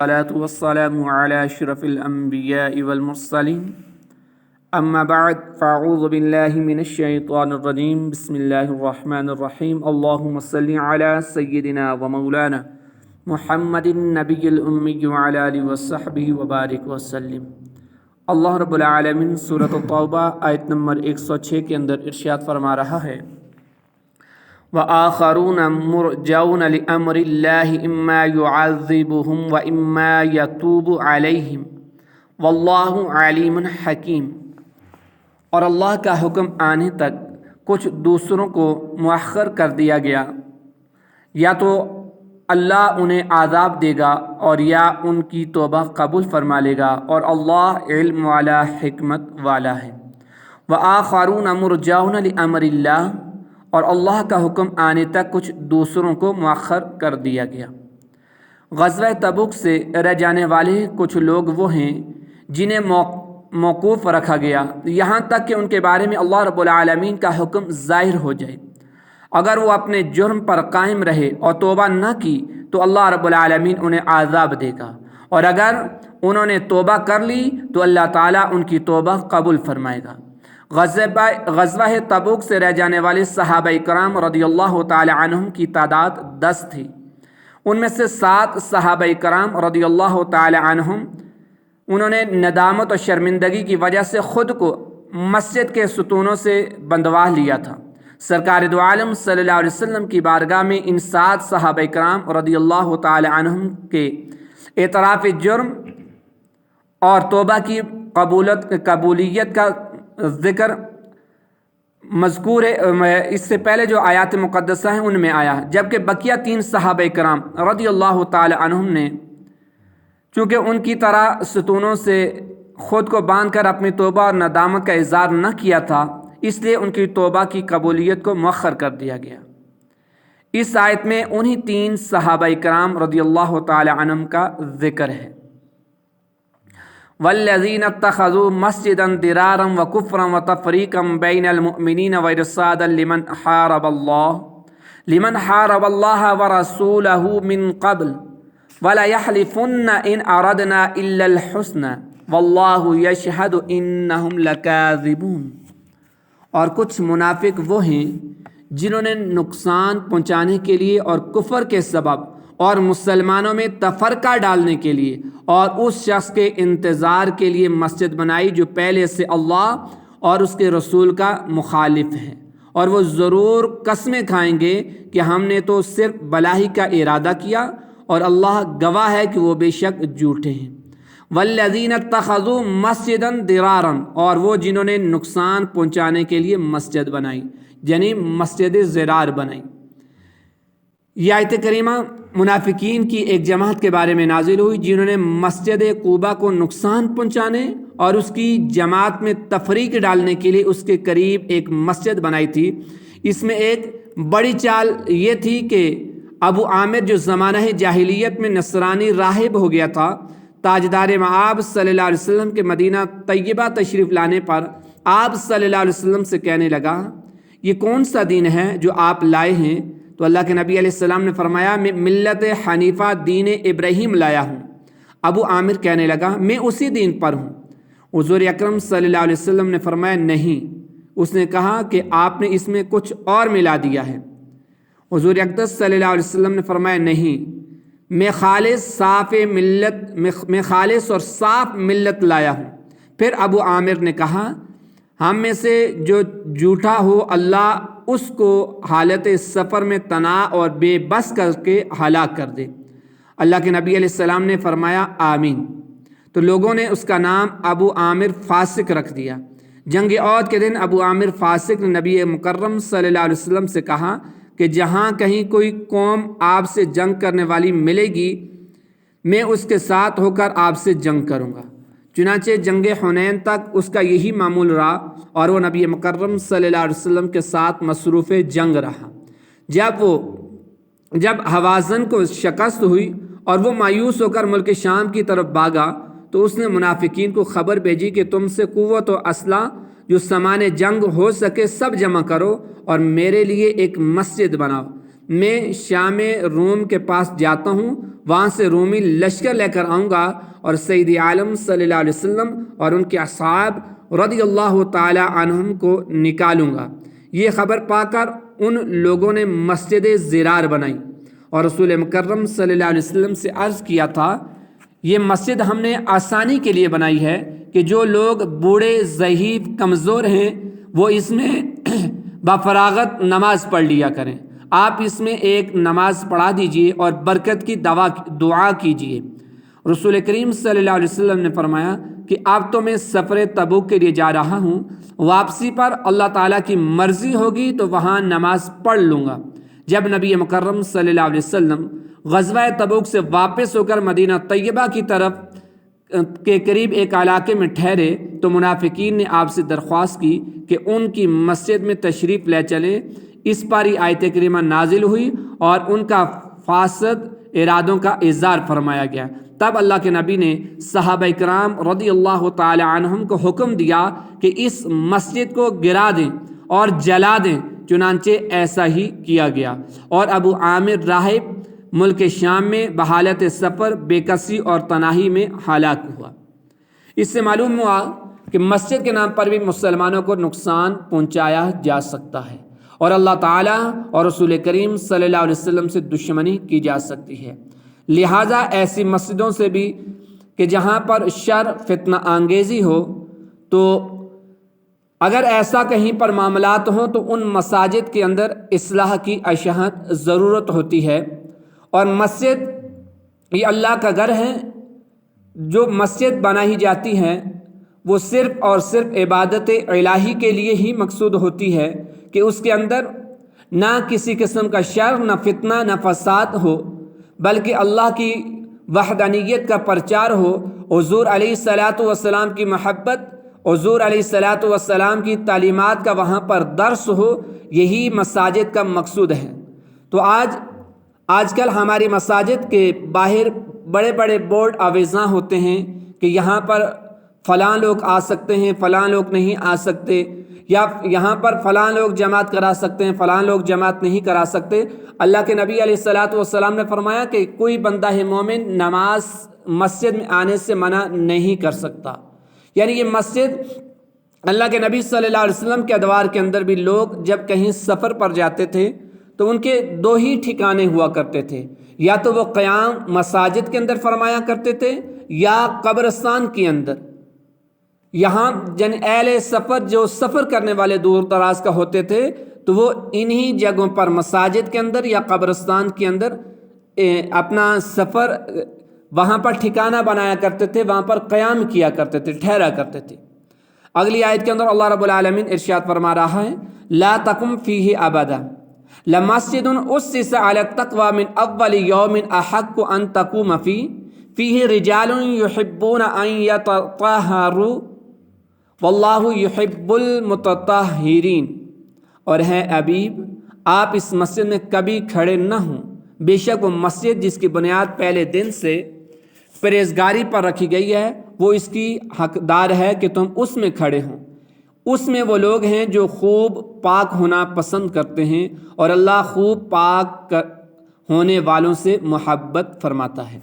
الصلاة والسلام على أشرف الأنبياء والمرسلين أما بعد فأعوذ بالله من الشيطان الرجيم بسم الله الرحمن الرحيم اللهم صل على سيدنا ومولانا محمد النبي الأمي وعلى آله وصحبه وبارك وسلم۔ اللہ رب العالمین سورۃ التوبہ آیت نمبر 106 کے اندر ارشاد فرما رہا ہے وَآخَرُونَ مُرْجَوْنَ لِأَمْرِ اللَّهِ إِمَّا يُعَذِّبُهُمْ وَإِمَّا يَتُوبُ عَلَيْهِمْ وَاللَّهُ عَلِيمٌ حَكِيمٌ۔ اور اللہ کا حکم آنے تک کچھ دوسروں کو مؤخر کر دیا گیا، یا تو اللہ انہیں عذاب دے گا اور یا ان کی توبہ قبول فرما لے گا، اور اللہ علم والا حکمت والا ہے۔ وَآخَرُونَ مُرْجَوْنَ لِأَمْرِ اللَّهِ، اور اللہ کا حکم آنے تک کچھ دوسروں کو مؤخر کر دیا گیا۔ غزوہ تبوک سے رہ جانے والے کچھ لوگ وہ ہیں جنہیں موقوف رکھا گیا یہاں تک کہ ان کے بارے میں اللہ رب العالمین کا حکم ظاہر ہو جائے۔ اگر وہ اپنے جرم پر قائم رہے اور توبہ نہ کی تو اللہ رب العالمین انہیں عذاب دے گا، اور اگر انہوں نے توبہ کر لی تو اللہ تعالیٰ ان کی توبہ قبول فرمائے گا۔ غزوہ تبوک سے رہ جانے والے صحابہ کرام رضی اللہ تعالی عنہم کی تعداد 10 تھی۔ ان میں سے 7 صحابہ کرام رضی اللہ تعالی عنہم انہوں نے ندامت اور شرمندگی کی وجہ سے خود کو مسجد کے ستونوں سے بندوا لیا تھا۔ سرکار دو عالم صلی اللہ علیہ وسلم کی بارگاہ میں ان 7 صحابہ کرام رضی اللہ تعالی عنہم کے اعتراف جرم اور توبہ کی قبولیت کا ذکر مذکور ہے۔ اس سے پہلے جو آیات مقدسہ ہیں ان میں آیا، جبکہ بقیہ 3 صحابہ کرام رضی اللہ تعالی عنہم نے چونکہ ان کی طرح ستونوں سے خود کو باندھ کر اپنی توبہ اور ندامت کا اظہار نہ کیا تھا، اس لیے ان کی توبہ کی قبولیت کو مؤخر کر دیا گیا۔ اس آیت میں انہی 3 صحابہ کرام رضی اللہ تعالی عنہم کا ذکر ہے۔ والذین اتخذوا مسجدا ضرارا وکفرا وتفریقا بین المؤمنین وارصادا لمن حارب اللہ ورسولہ من قبل ولیحلفن ان اردنا الا الحسنى واللہ یشہد انہم لکاذبون۔ اور کچھ منافق وہ ہیں جنہوں نے نقصان پہنچانے کے لیے اور کفر کے سبب اور مسلمانوں میں تفرقہ ڈالنے کے لیے اور اس شخص کے انتظار کے لیے مسجد بنائی جو پہلے سے اللہ اور اس کے رسول کا مخالف ہے، اور وہ ضرور قسمیں کھائیں گے کہ ہم نے تو صرف بھلائی کا ارادہ کیا اور اللہ گواہ ہے کہ وہ بے شک جھوٹے ہیں۔ والذین اتخذوا مسجدا ضرارا، اور وہ جنہوں نے نقصان پہنچانے کے لیے مسجد بنائی، یعنی مسجد ضرار بنائی۔ یہ آیت کریمہ منافقین کی ایک جماعت کے بارے میں نازل ہوئی جنہوں نے مسجد قباء کو نقصان پہنچانے اور اس کی جماعت میں تفریق ڈالنے کے لیے اس کے قریب ایک مسجد بنائی تھی۔ اس میں ایک بڑی چال یہ تھی کہ ابو عامر جو زمانہ جاہلیت میں نصرانی راہب ہو گیا تھا، تاجدار مآب صلی اللہ علیہ وسلم کے مدینہ طیبہ تشریف لانے پر آپ صلی اللہ علیہ وسلم سے کہنے لگا یہ کون سا دین ہے جو آپ لائے ہیں؟ تو اللہ کے نبی علیہ السلام نے فرمایا میں ملت حنیفہ دین ابراہیم لایا ہوں۔ ابو عامر کہنے لگا میں اسی دین پر ہوں۔ حضور اکرم صلی اللہ علیہ وسلم نے فرمایا نہیں، اس نے کہا کہ آپ نے اس میں کچھ اور ملا دیا ہے۔ حضور اقدس صلی اللہ علیہ وسلم نے فرمایا نہیں، میں خالص اور صاف ملت لایا ہوں۔ پھر ابو عامر نے کہا ہم میں سے جو جھوٹا ہو اللہ اس کو حالت سفر میں تنہا اور بے بس کر کے ہلاک کر دے۔ اللہ کے نبی علیہ السلام نے فرمایا آمین۔ تو لوگوں نے اس کا نام ابو عامر فاسق رکھ دیا۔ جنگ احد کے دن ابو عامر فاسق نے نبی مکرم صلی اللہ علیہ وسلم سے کہا کہ جہاں کہیں کوئی قوم آپ سے جنگ کرنے والی ملے گی میں اس کے ساتھ ہو کر آپ سے جنگ کروں گا۔ چنانچہ جنگ حنین تک اس کا یہی معمول رہا اور وہ نبی مکرم صلی اللہ علیہ وسلم کے ساتھ مصروف جنگ رہا۔ جب حوازن کو شکست ہوئی اور وہ مایوس ہو کر ملک شام کی طرف بھاگا تو اس نے منافقین کو خبر بھیجی کہ تم سے قوت و اسلحہ جو سامان جنگ ہو سکے سب جمع کرو اور میرے لیے ایک مسجد بناؤ۔ میں شام روم کے پاس جاتا ہوں، وہاں سے رومی لشکر لے کر آؤں گا اور سید عالم صلی اللہ علیہ وسلم اور ان کے اصحاب رضی اللہ تعالی عنہم کو نکالوں گا۔ یہ خبر پا کر ان لوگوں نے مسجد زرار بنائی اور رسول مکرم صلی اللہ علیہ وسلم سے عرض کیا تھا، یہ مسجد ہم نے آسانی کے لیے بنائی ہے کہ جو لوگ بوڑھے، ضعیف، کمزور ہیں وہ اس میں بفراغت نماز پڑھ لیا کریں۔ آپ اس میں ایک نماز پڑھا دیجئے اور برکت کی دعا کیجئے۔ رسول کریم صلی اللہ علیہ وسلم نے فرمایا کہ اب تو میں سفر تبوک کے لیے جا رہا ہوں، واپسی پر اللہ تعالیٰ کی مرضی ہوگی تو وہاں نماز پڑھ لوں گا۔ جب نبی مکرم صلی اللہ علیہ وسلم غزوہ تبوک سے واپس ہو کر مدینہ طیبہ کی طرف کے قریب ایک علاقے میں ٹھہرے تو منافقین نے آپ سے درخواست کی کہ ان کی مسجد میں تشریف لے چلیں۔ اس پر ہی آیت کریمہ نازل ہوئی اور ان کا فاسد ارادوں کا اظہار فرمایا گیا۔ تب اللہ کے نبی نے صحابہ کرام رضی اللہ تعالی عنہم کو حکم دیا کہ اس مسجد کو گرا دیں اور جلا دیں، چنانچہ ایسا ہی کیا گیا اور ابو عامر راہب ملک شام میں بحالت سفر، بے کسی اور تنہائی میں ہلاک ہوا۔ اس سے معلوم ہوا کہ مسجد کے نام پر بھی مسلمانوں کو نقصان پہنچایا جا سکتا ہے اور اللہ تعالیٰ اور رسول کریم صلی اللہ علیہ وسلم سے دشمنی کی جا سکتی ہے۔ لہٰذا ایسی مسجدوں سے بھی کہ جہاں پر شر، فتنہ انگیزی ہو، تو اگر ایسا کہیں پر معاملات ہوں تو ان مساجد کے اندر اصلاح کی اشد ضرورت ہوتی ہے۔ اور مسجد یہ اللہ کا گھر ہے، جو مسجد بنائی جاتی ہے وہ صرف اور صرف عبادت الہی کے لیے ہی مقصود ہوتی ہے کہ اس کے اندر نہ کسی قسم کا شر، نہ فتنہ، نہ فساد ہو، بلکہ اللہ کی وحدانیت کا پرچار ہو، حضور علیہ الصلاۃ والسلام کی محبت، حضور علیہ الصلاۃ والسلام کی تعلیمات کا وہاں پر درس ہو، یہی مساجد کا مقصود ہے۔ تو آج کل ہماری مساجد کے باہر بڑے بڑے بورڈ آویزاں ہوتے ہیں کہ یہاں پر فلاں لوگ آ سکتے ہیں، فلاں لوگ نہیں آ سکتے، یا یہاں پر فلاں لوگ جماعت کرا سکتے ہیں، فلاں لوگ جماعت نہیں کرا سکتے۔ اللہ کے نبی علیہ الصلاۃ والسلام نے فرمایا کہ کوئی بندہ مومن نماز مسجد میں آنے سے منع نہیں کر سکتا۔ یعنی یہ مسجد، اللہ کے نبی صلی اللہ علیہ وسلم کے ادوار کے اندر بھی لوگ جب کہیں سفر پر جاتے تھے تو ان کے دو ہی ٹھکانے ہوا کرتے تھے، یا تو وہ قیام مساجد کے اندر فرمایا کرتے تھے یا قبرستان کے اندر۔ یہاں اہل سفر جو سفر کرنے والے دور دراز کا ہوتے تھے تو وہ انہی جگہوں پر مساجد کے اندر یا قبرستان کے اندر اپنا سفر وہاں پر ٹھکانہ بنایا کرتے تھے، وہاں پر قیام کیا کرتے تھے، ٹھہرا کرتے تھے۔ اگلی آیت کے اندر اللہ رب العالمین ارشاد فرما رہا ہے، لا تقم فیہ ابدا لمسجد اسس علی التقوی من اول یوم احق ان تقوم فیہ رجال یحبون ان یتطہروا واللہ یحب المتطہرین۔ اور ہے حبیب، آپ اس مسجد میں کبھی کھڑے نہ ہوں، بے شک وہ مسجد جس کی بنیاد پہلے دن سے پرہیزگاری پر رکھی گئی ہے، وہ اس کی حقدار ہے کہ تم اس میں کھڑے ہوں۔ اس میں وہ لوگ ہیں جو خوب پاک ہونا پسند کرتے ہیں اور اللہ خوب پاک ہونے والوں سے محبت فرماتا ہے۔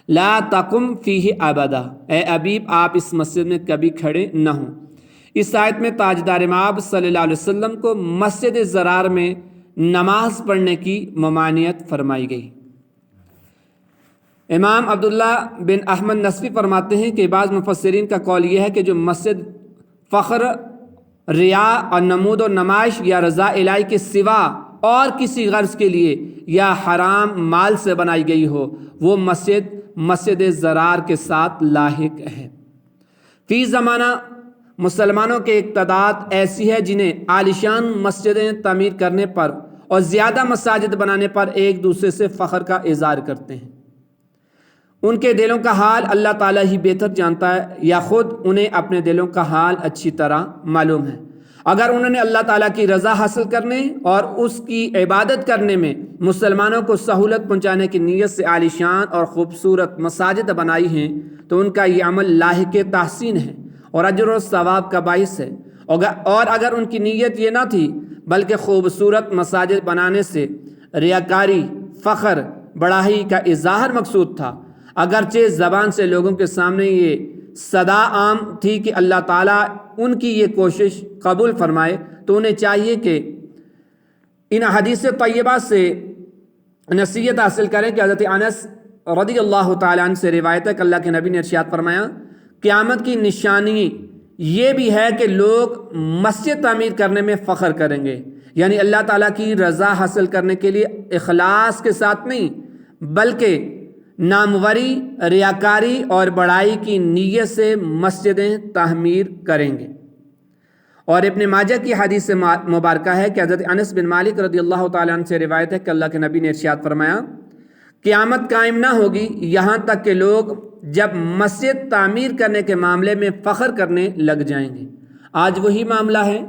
لا تقم فیہ ابدا، اے حبیب آپ اس مسجد میں کبھی کھڑے نہ ہوں۔ اس آیت میں تاجدار مآب صلی اللہ علیہ وسلم کو مسجد زرار میں نماز پڑھنے کی ممانعت فرمائی گئی۔ امام عبداللہ بن احمد نصفی فرماتے ہیں کہ بعض مفسرین کا قول یہ ہے کہ جو مسجد فخر، ریا اور نمود و نمائش یا رضا الہی کے سوا اور کسی غرض کے لیے یا حرام مال سے بنائی گئی ہو، وہ مسجد زرار کے ساتھ لاحق ہے۔ فی زمانہ مسلمانوں کے ایک تعداد ایسی ہے جنہیں عالیشان مسجدیں تعمیر کرنے پر اور زیادہ مساجد بنانے پر ایک دوسرے سے فخر کا اظہار کرتے ہیں۔ ان کے دلوں کا حال اللہ تعالیٰ ہی بہتر جانتا ہے، یا خود انہیں اپنے دلوں کا حال اچھی طرح معلوم ہے۔ اگر انہوں نے اللہ تعالیٰ کی رضا حاصل کرنے اور اس کی عبادت کرنے میں مسلمانوں کو سہولت پہنچانے کی نیت سے عالیشان اور خوبصورت مساجد بنائی ہیں تو ان کا یہ عمل لاحق تحسین ہے اور اجر و ثواب کا باعث ہے۔ اور اگر ان کی نیت یہ نہ تھی بلکہ خوبصورت مساجد بنانے سے ریاکاری، فخر، بڑائی کا اظہار مقصود تھا۔ اگرچہ زبان سے لوگوں کے سامنے یہ صدا عام تھی کہ اللہ تعالیٰ ان کی یہ کوشش قبول فرمائے، تو انہیں چاہیے کہ ان حدیث طیبہ سے نصیحت حاصل کریں کہ حضرت انس رضی اللہ تعالیٰ عنہ سے روایت ہے کہ اللہ کے نبی نے ارشاد فرمایا، قیامت کی نشانی یہ بھی ہے کہ لوگ مسجد تعمیر کرنے میں فخر کریں گے، یعنی اللہ تعالیٰ کی رضا حاصل کرنے کے لیے اخلاص کے ساتھ نہیں بلکہ ناموری، ریاکاری اور بڑائی کی نیت سے مسجدیں تعمیر کریں گے۔ اور ابن ماجہ کی حدیث مبارکہ ہے کہ حضرت انس بن مالک رضی اللہ تعالیٰ عنہ سے روایت ہے کہ اللہ کے نبی نے ارشاد فرمایا، قیامت قائم نہ ہوگی یہاں تک کہ لوگ جب مسجد تعمیر کرنے کے معاملے میں فخر کرنے لگ جائیں گے۔ آج وہی معاملہ ہے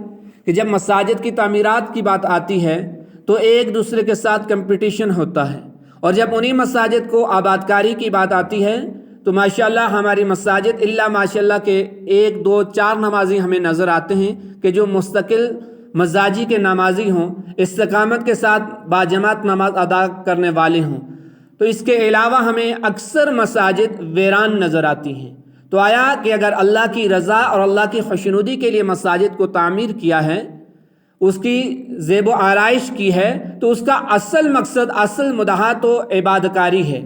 کہ جب مساجد کی تعمیرات کی بات آتی ہے تو ایک دوسرے کے ساتھ کمپٹیشن ہوتا ہے، اور جب انہی مساجد کو آباد کاری کی بات آتی ہے تو ماشاءاللہ ہماری مساجد اللہ ماشاءاللہ کے 1 2 4 نمازی ہمیں نظر آتے ہیں کہ جو مستقل مزاجی کے نمازی ہوں، استقامت کے ساتھ باجماعت نماز ادا کرنے والے ہوں۔ تو اس کے علاوہ ہمیں اکثر مساجد ویران نظر آتی ہیں۔ تو آیا کہ اگر اللہ کی رضا اور اللہ کی خوشنودی کے لیے مساجد کو تعمیر کیا ہے، اس کی زیب و آرائش کی ہے، تو اس کا اصل مقصد، اصل مدعا تو عبادت کاری ہے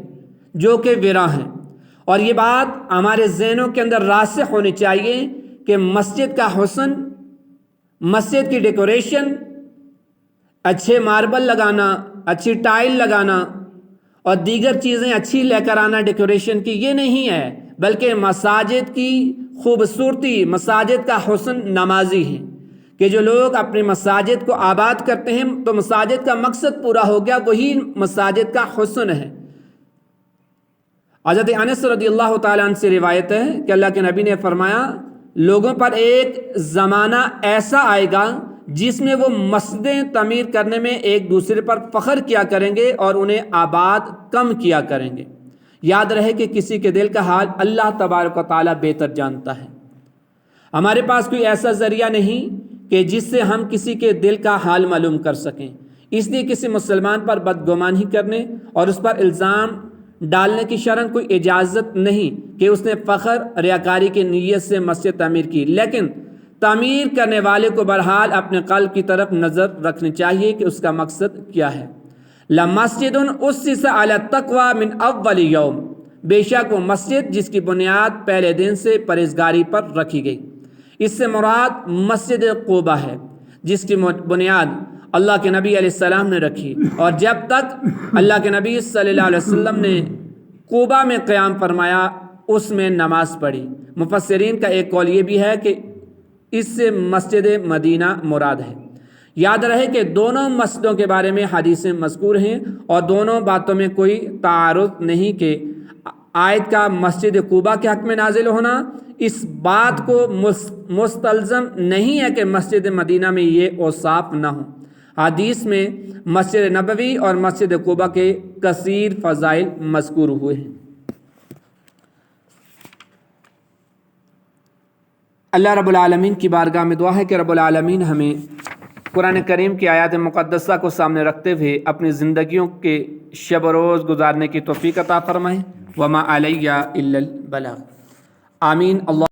جو کہ ویراں ہے۔ اور یہ بات ہمارے ذہنوں کے اندر راسخ ہونی چاہیے کہ مسجد کا حسن، مسجد کی ڈیکوریشن، اچھے ماربل لگانا، اچھی ٹائل لگانا اور دیگر چیزیں اچھی لے کر آنا ڈیکوریشن کی، یہ نہیں ہے، بلکہ مساجد کی خوبصورتی، مساجد کا حسن نمازی ہے کہ جو لوگ اپنی مساجد کو آباد کرتے ہیں تو مساجد کا مقصد پورا ہو گیا، وہی مساجد کا حسن ہے۔ حضرت انس رضی اللہ تعالیٰ عنہ سے روایت ہے کہ اللہ کے نبی نے فرمایا، لوگوں پر ایک زمانہ ایسا آئے گا جس میں وہ مسجدیں تعمیر کرنے میں ایک دوسرے پر فخر کیا کریں گے اور انہیں آباد کم کیا کریں گے۔ یاد رہے کہ کسی کے دل کا حال اللہ تبارک و تعالیٰ بہتر جانتا ہے۔ ہمارے پاس کوئی ایسا ذریعہ نہیں کہ جس سے ہم کسی کے دل کا حال معلوم کر سکیں، اس لیے کسی مسلمان پر بدگمانی کرنے اور اس پر الزام ڈالنے کی شرعاً کوئی اجازت نہیں کہ اس نے فخر، ریاکاری کی نیت سے مسجد تعمیر کی، لیکن تعمیر کرنے والے کو بہرحال اپنے قلب کی طرف نظر رکھنی چاہیے کہ اس کا مقصد کیا ہے۔ لَمَسْجِدٌ أُسِّسَ عَلَى التَّقْوَى مِنْ أَوَّلِ يَوْمٍ، بے شک وہ مسجد جس کی بنیاد پہلے دن سے پرہیزگاری پر رکھی گئی۔ اس سے مراد مسجد قباء ہے جس کی بنیاد اللہ کے نبی علیہ السلام نے رکھی، اور جب تک اللہ کے نبی صلی اللہ علیہ وسلم نے قباء میں قیام فرمایا اس میں نماز پڑھی۔ مفسرین کا ایک قول یہ بھی ہے کہ اس سے مسجد مدینہ مراد ہے۔ یاد رہے کہ دونوں مسجدوں کے بارے میں حدیثیں مذکور ہیں اور دونوں باتوں میں کوئی تعارض نہیں کہ آیت کا مسجد قباء کے حق میں نازل ہونا اس بات کو مستلزم نہیں ہے کہ مسجد مدینہ میں یہ اوصاف نہ ہوں۔ حدیث میں مسجد نبوی اور مسجد قباء کے کثیر فضائل مذکور ہوئے ہیں۔ اللہ رب العالمین کی بارگاہ میں دعا ہے کہ رب العالمین ہمیں قرآن کریم کی آیات مقدسہ کو سامنے رکھتے ہوئے اپنی زندگیوں کے شب و روز گزارنے کی توفیق عطا فرمائے۔ وما علیہ الا البلاغ۔ آمین۔ اللہ